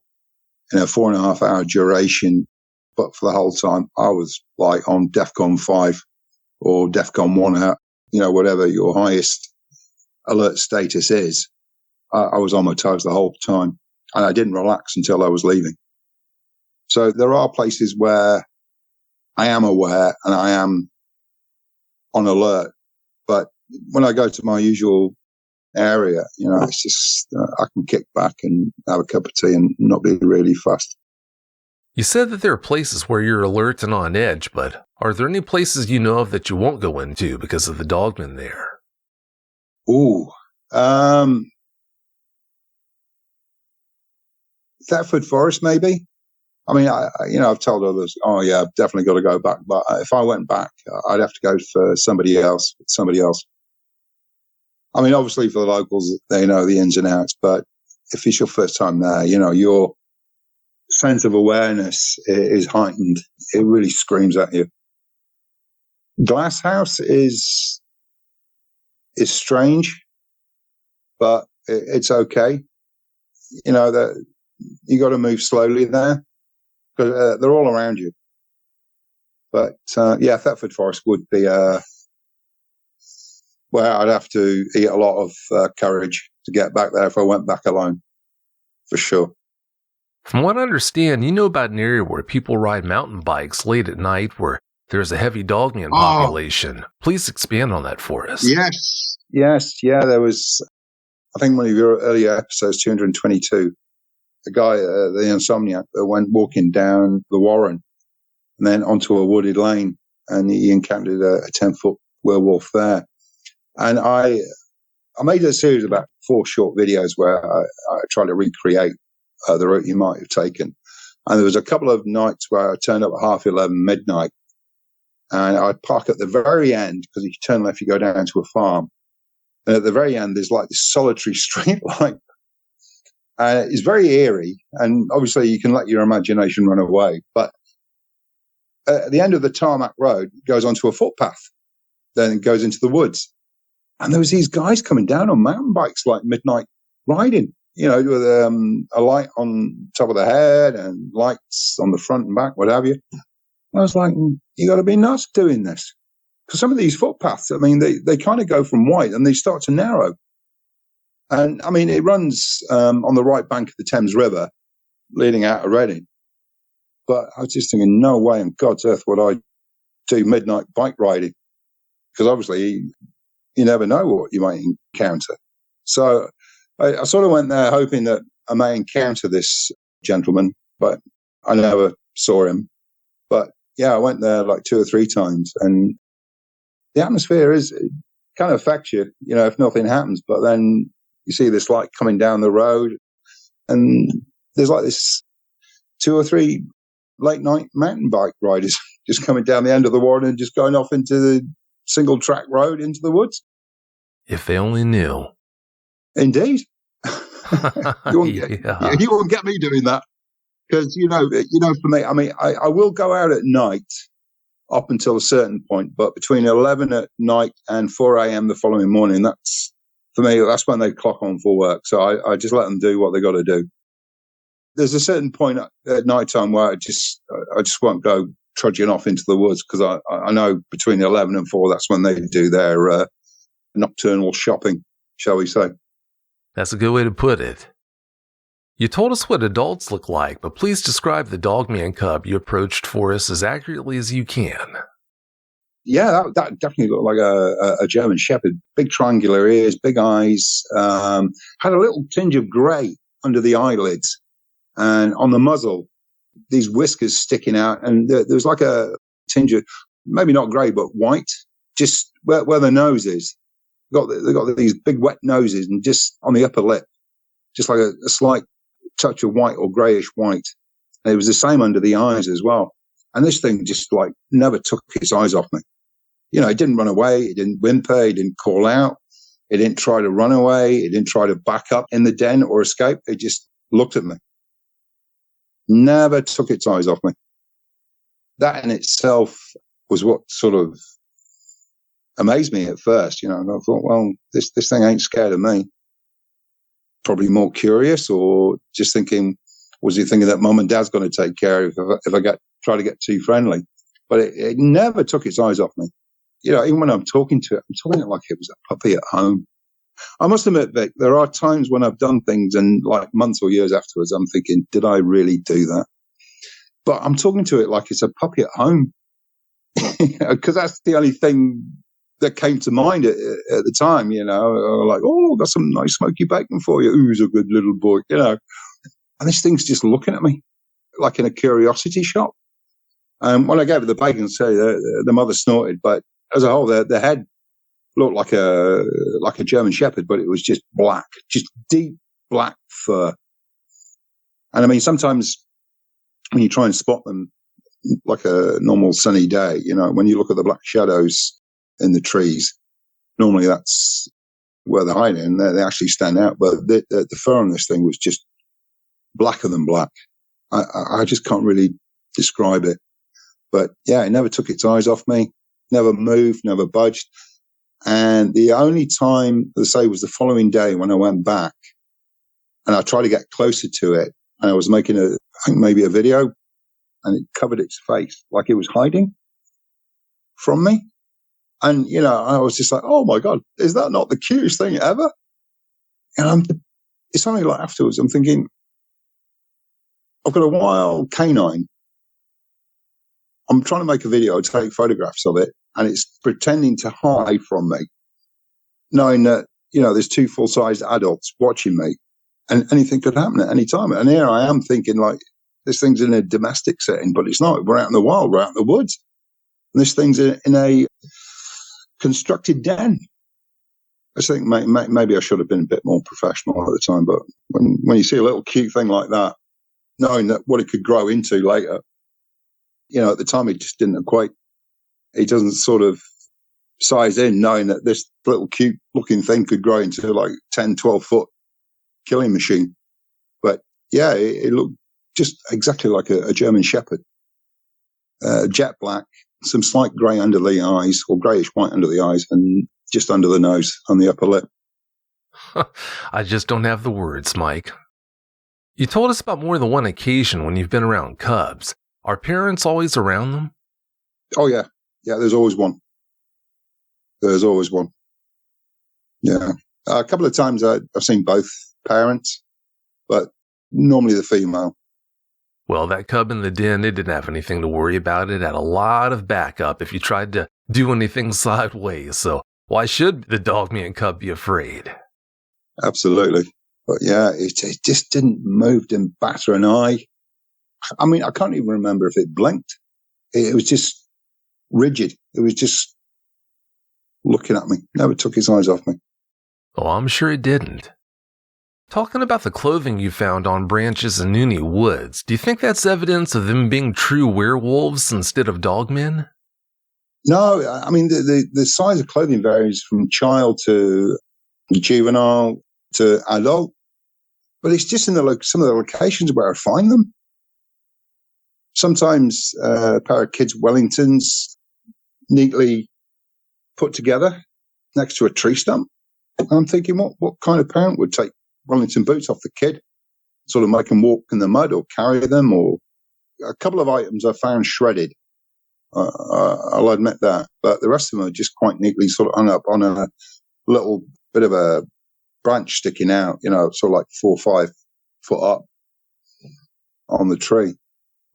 in a 4.5 hour duration. But for the whole time, I was like on DEFCON 5 or DEFCON 1, you know, whatever your highest alert status is. I was on my toes the whole time. and I didn't relax until I was leaving. So there are places where I am aware and I am on alert. But when I go to my usual area, it's just I can kick back and have a cup of tea and not be really fussed. You said that there are places where you're alert and on edge, but are there any places you know of that you won't go into because of the dogmen there? Ooh. Thetford Forest, maybe. I mean, I've told others, oh yeah, I've definitely got to go back. But if I went back, I'd have to go for somebody else. I mean, obviously for the locals, they know the ins and outs. But if it's your first time there, your sense of awareness is heightened. It really screams at you. Glass House is strange, but it's okay. That you got to move slowly there because they're all around you. But Thetford Forest would be where I'd have to eat a lot of courage to get back there if I went back alone, for sure. From what I understand, you know about an area where people ride mountain bikes late at night where there's a heavy dogman population. Please expand on that for us. Yes. Yeah, there was, I think one of your earlier episodes, 222, the guy, the insomniac, that went walking down the Warren and then onto a wooded lane, and he encountered a 10-foot werewolf there. And I made a series of about 4 short videos where I tried to recreate the route you might have taken. And there was a couple of nights where I turned up at 11:30, midnight, and I'd park at the very end, because if you turn left, you go down to a farm. And at the very end, there's like this solitary street light. It's very eerie, and obviously you can let your imagination run away. But at the end of the tarmac road, it goes onto a footpath, then it goes into the woods. And there was these guys coming down on mountain bikes, like midnight riding, with a light on top of the head and lights on the front and back, what have you. I was like, you got to be nuts doing this. Because some of these footpaths, I mean, they kind of go from wide and they start to narrow. And I mean, it runs on the right bank of the Thames River, leading out of Reading. But I was just thinking, no way on God's earth would I do midnight bike riding. Because obviously, you never know what you might encounter. So I sort of went there hoping that I may encounter this gentleman, but I never saw him. But yeah, I went there like 2 or 3 times, and the atmosphere it kind of affects you, if nothing happens. But then you see this light coming down the road, and there's like this 2 or 3 late night mountain bike riders just coming down the end of the Warren and just going off into the single track road into the woods. If they only knew. Indeed. You won't get me doing that. Because, for me, I mean, I will go out at night up until a certain point, but between 11 at night and 4 a.m. the following morning, that's, for me, that's when they clock on for work. So I just let them do what they got to do. There's a certain point at night time where I just won't go trudging off into the woods, because I know between 11 and 4, that's when they do their nocturnal shopping, shall we say. That's a good way to put it. You told us what adults look like, but please describe the Dogman cub you approached for us as accurately as you can. Yeah, that definitely looked like a German Shepherd. Big triangular ears, big eyes, had a little tinge of grey under the eyelids, and on the muzzle, these whiskers sticking out, and there was like a tinge of, maybe not grey, but white, just where the nose is. They got these big wet noses, and just on the upper lip, just like a slight touch of white or greyish white. And it was the same under the eyes as well. And this thing just like never took its eyes off me. It didn't run away. It didn't whimper. It didn't call out. It didn't try to run away. It didn't try to back up in the den or escape. It just looked at me. Never took its eyes off me. That in itself was what sort of amazed me at first. And I thought, well, this thing ain't scared of me. Probably more curious, or just thinking, was he thinking that mum and dad's going to take care of if I try to get too friendly? But it never took its eyes off me. Even when I'm talking to it, I'm talking to it like it was a puppy at home. I must admit, Vic, there are times when I've done things and like months or years afterwards, I'm thinking, did I really do that? But I'm talking to it like it's a puppy at home, because that's the only thing that came to mind at the time, like, oh, got some nice smoky bacon for you. Ooh, he's a good little boy, And this thing's just looking at me like in a curiosity shop. When I gave it the bacon, the mother snorted, but as a whole, the head looked like a German Shepherd, but it was just black, just deep black fur. And I mean, sometimes when you try and spot them, like a normal sunny day, when you look at the black shadows in the trees, normally that's where they're hiding, and they actually stand out. But the fur on this thing was just blacker than black. I just can't really describe it. But yeah, it never took its eyes off me, never moved, never budged. And the only time, let's say, was the following day when I went back and I tried to get closer to it. And I was making I think maybe a video, and it covered its face like it was hiding from me. And, I was just like, oh my God, is that not the cutest thing ever? And it's only like afterwards, I'm thinking, I've got a wild canine. I'm trying to make a video, take photographs of it, and it's pretending to hide from me, knowing that, there's two full-sized adults watching me, and anything could happen at any time. And here I am thinking, like, this thing's in a domestic setting, but it's not. We're out in the wild, we're out in the woods. And this thing's in a constructed den. I think maybe I should have been a bit more professional at the time, but when you see a little cute thing like that, knowing that what it could grow into later, at the time it just didn't equate. It doesn't sort of size in, knowing that this little cute looking thing could grow into like 10, 12 foot killing machine. But yeah, it looked just exactly like a German Shepherd. Jet black, some slight grey under the eyes, or greyish white under the eyes, and just under the nose on the upper lip. I just don't have the words, Mike. You told us about more than one occasion when you've been around cubs. Are parents always around them? Oh, yeah. Yeah, there's always one. There's always one. Yeah. A couple of times I've seen both parents, but normally the female. Well, that cub in the den, it didn't have anything to worry about. It had a lot of backup if you tried to do anything sideways. So why should the Dogman cub be afraid? Absolutely. But yeah, it just didn't move, didn't batter an eye. I mean, I can't even remember if it blinked. It was just rigid. It was just looking at me. Never took his eyes off me. Oh, I'm sure it didn't. Talking about the clothing you found on branches in Nuney Woods, do you think that's evidence of them being true werewolves instead of dogmen? No, I mean, the size of clothing varies from child to juvenile to adult, but it's just in some of the locations where I find them. Sometimes a pair of kids' Wellingtons neatly put together next to a tree stump. I'm thinking, what kind of parent would take Wellington boots off the kid, sort of make them walk in the mud or carry them? Or a couple of items I found shredded. I'll admit that, but the rest of them are just quite neatly sort of hung up on a little bit of a branch sticking out, sort of like 4 or 5 foot up on the tree.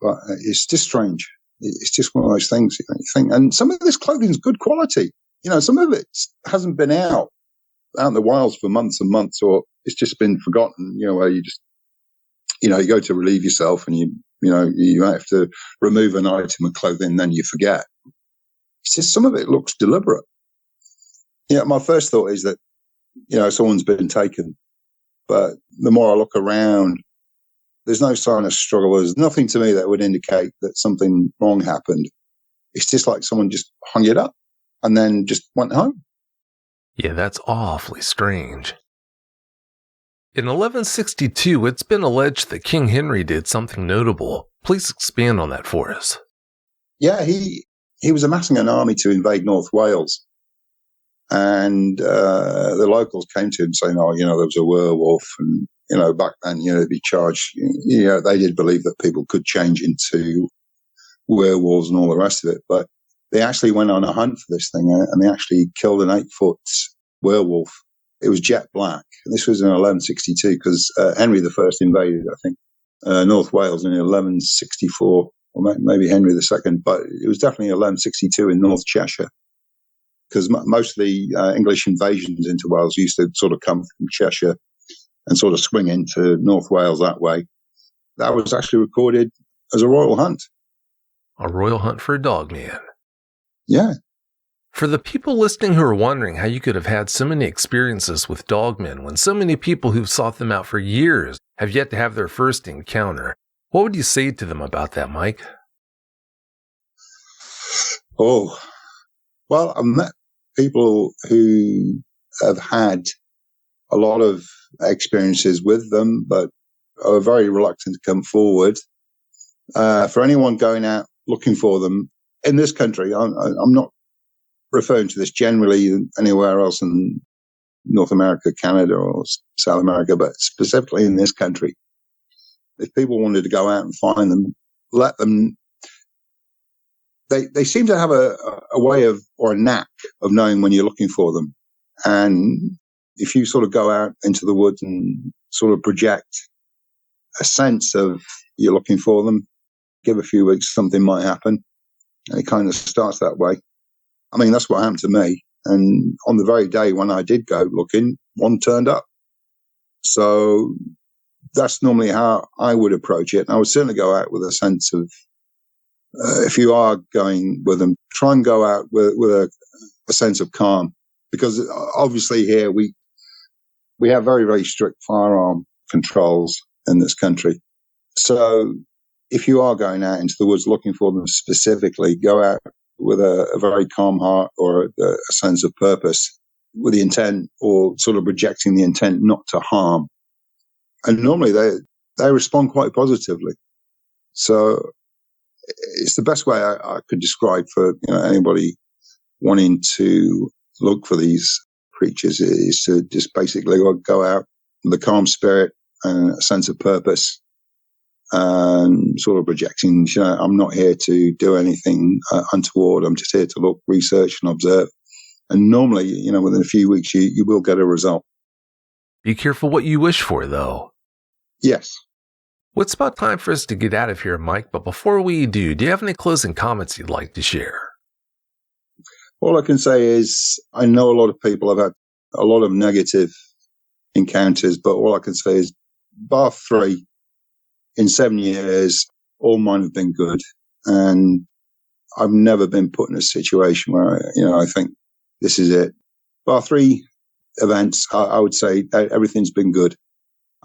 But it's just strange. It's just one of those things you think. And some of this clothing is good quality. Some of it hasn't been out in the wilds for months and months, or it's just been forgotten. Where you just, you go to relieve yourself, and you have to remove an item of clothing, then you forget. It's just some of it looks deliberate. My first thought is that someone's been taken, but the more I look around, there's no sign of struggle. There's nothing to me that would indicate that something wrong happened. It's just like someone just hung it up and then just went home. Yeah, that's awfully strange. In 1162, it's been alleged that King Henry did something notable. Please expand on that for us. Yeah, he was amassing an army to invade North Wales. And the locals came to him saying, there was a werewolf. And, back then, they'd be charged. They did believe that people could change into werewolves and all the rest of it. But they actually went on a hunt for this thing, and they actually killed an 8-foot werewolf it was jet black. This was in 1162 because Henry I invaded, I think, North Wales in 1164, or maybe Henry II, but it was definitely 1162 in North Cheshire, because mostly English invasions into Wales used to sort of come from Cheshire and sort of swing into North Wales that way. That was actually recorded as a royal hunt. A royal hunt for a dogman. Yeah. For the people listening who are wondering how you could have had so many experiences with dogmen when so many people who've sought them out for years have yet to have their first encounter, what would you say to them about that, Mike? Oh, well, I've met people who have had a lot of experiences with them, but are very reluctant to come forward. For anyone going out looking for them in this country, I'm not referring to this generally anywhere else in North America, Canada, or South America, but specifically in this country. If people wanted to go out and find them, let them. They seem to have a way of, or a knack of knowing when you're looking for them. And if you sort of go out into the woods and sort of project a sense of you're looking for them, give a few weeks, something might happen. And it kind of starts that way. I mean, that's what happened to me. And on the very day when I did go looking, one turned up. So that's normally how I would approach it. And I would certainly go out with a sense of, if you are going with them, try and go out with a sense of calm. Because obviously here we have very, very strict firearm controls in this country. So if you are going out into the woods looking for them specifically, go out with a very calm heart or a sense of purpose, with the intent, or sort of projecting the intent not to harm. And normally they respond quite positively. So it's the best way I could describe for anybody wanting to look for these creatures, is to just basically go out with a calm spirit and a sense of purpose, and sort of projecting, I'm not here to do anything untoward. I'm just here to look, research, and observe. And normally, within a few weeks, you will get a result. Be careful what you wish for, though. Yes. Well, it's about time for us to get out of here, Mike. But before we do you have any closing comments you'd like to share? All I can say is I know a lot of people have had a lot of negative encounters, but all I can say is, bar 3, in 7 years, all mine have been good. And I've never been put in a situation where, I think this is it. Bar 3 events, I would say everything's been good.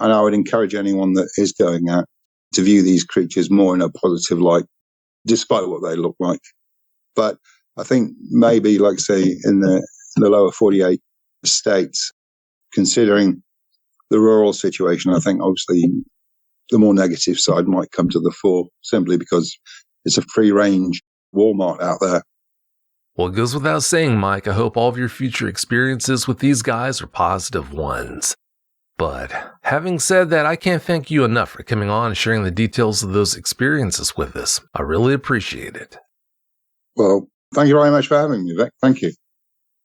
And I would encourage anyone that is going out to view these creatures more in a positive light, despite what they look like. But I think maybe, like say, in the lower 48 states, considering the rural situation, I think obviously the more negative side might come to the fore, simply because it's a free-range Walmart out there. Well, it goes without saying, Mike, I hope all of your future experiences with these guys are positive ones. But having said that, I can't thank you enough for coming on and sharing the details of those experiences with us. I really appreciate it. Well, thank you very much for having me, Vic. Thank you.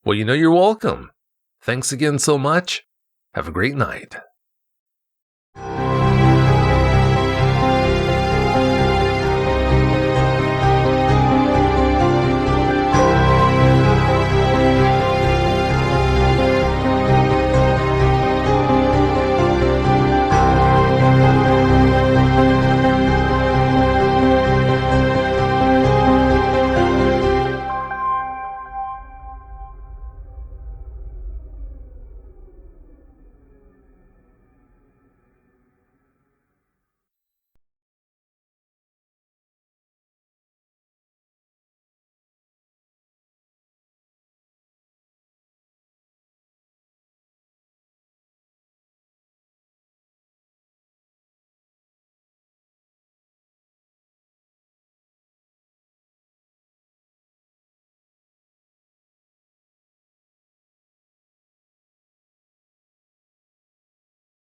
Well, you're welcome. Thanks again so much. Have a great night.